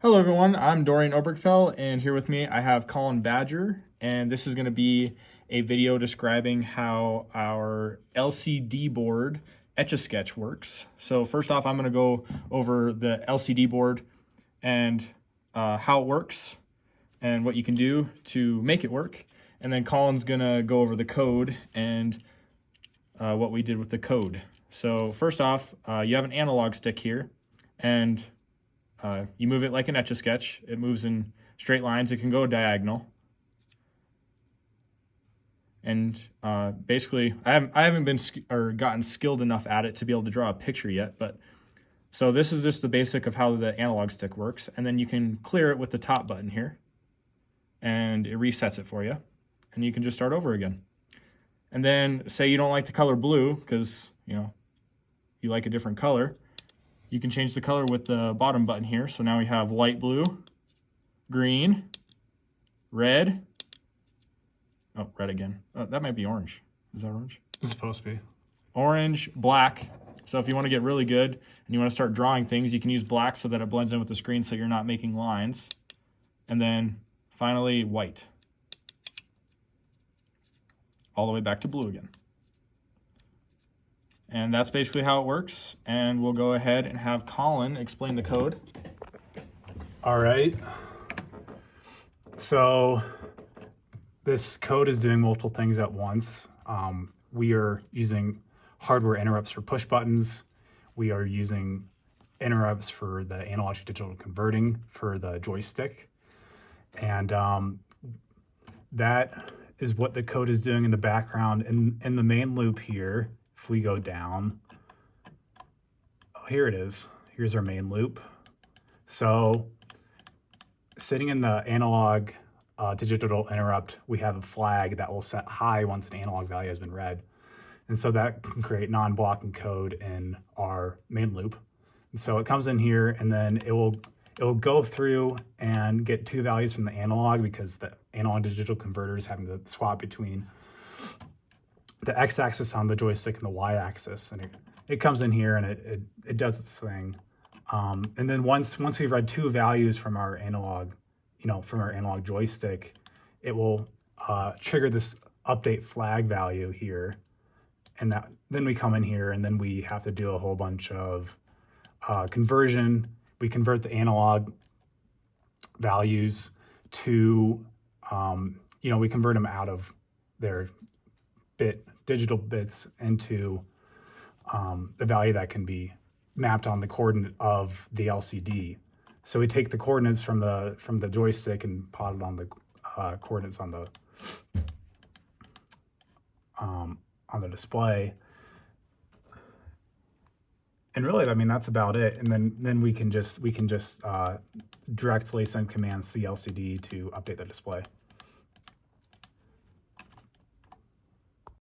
Hello everyone, I'm Dorian Obergfell, and here with me I have Colin Badger, and this is going to be a video describing how our LCD board Etch-A-Sketch works. So first off, I'm going to go over the LCD board and how it works and what you can do to make it work. And then Colin's going to go over the code and what we did with the code. So first off, you have an analog stick here, and you move it like an Etch-A-Sketch. It moves in straight lines. It can go diagonal. And basically, I haven't been gotten skilled enough at it to be able to draw a picture yet. But so this is just the basic of how the analog stick works. And then you can clear it with the top button here, and it resets it for you. And you can just start over again. And then say you don't like the color blue because you like a different color. You can change the color with the bottom button here. So now we have light blue, green, red. Oh, red again. That might be orange. Is that orange? It's supposed to be. Orange, black. So if you want to get really good and you want to start drawing things, you can use black so that it blends in with the screen so you're not making lines. And then finally, white. All the way back to blue again. And that's basically how it works. And we'll go ahead and have Colin explain the code. All right. So this code is doing multiple things at once. We are using hardware interrupts for push buttons. We are using interrupts for the analog to digital converting for the joystick. And that is what the code is doing in the background. In the main loop here, if we go down, oh, here it is. Here's our main loop. So sitting in the analog to digital interrupt, we have a flag that will set high once an analog value has been read. And so that can create non-blocking code in our main loop. And so it comes in here, and then it will go through and get two values from the analog because the analog to digital converter is having to swap between the x-axis on the joystick and the y-axis, and it comes in here and it does its thing. And then once we've read two values from our analog, from our analog joystick, it will trigger this update flag value here, and then we come in here and then we have to do a whole bunch of conversion. We convert the analog values to, we convert them out of their digital bits into the value that can be mapped on the coordinate of the LCD. So we take the coordinates from the joystick and plot it on the coordinates on the display. And really, that's about it. And then we can just directly send commands to the LCD to update the display.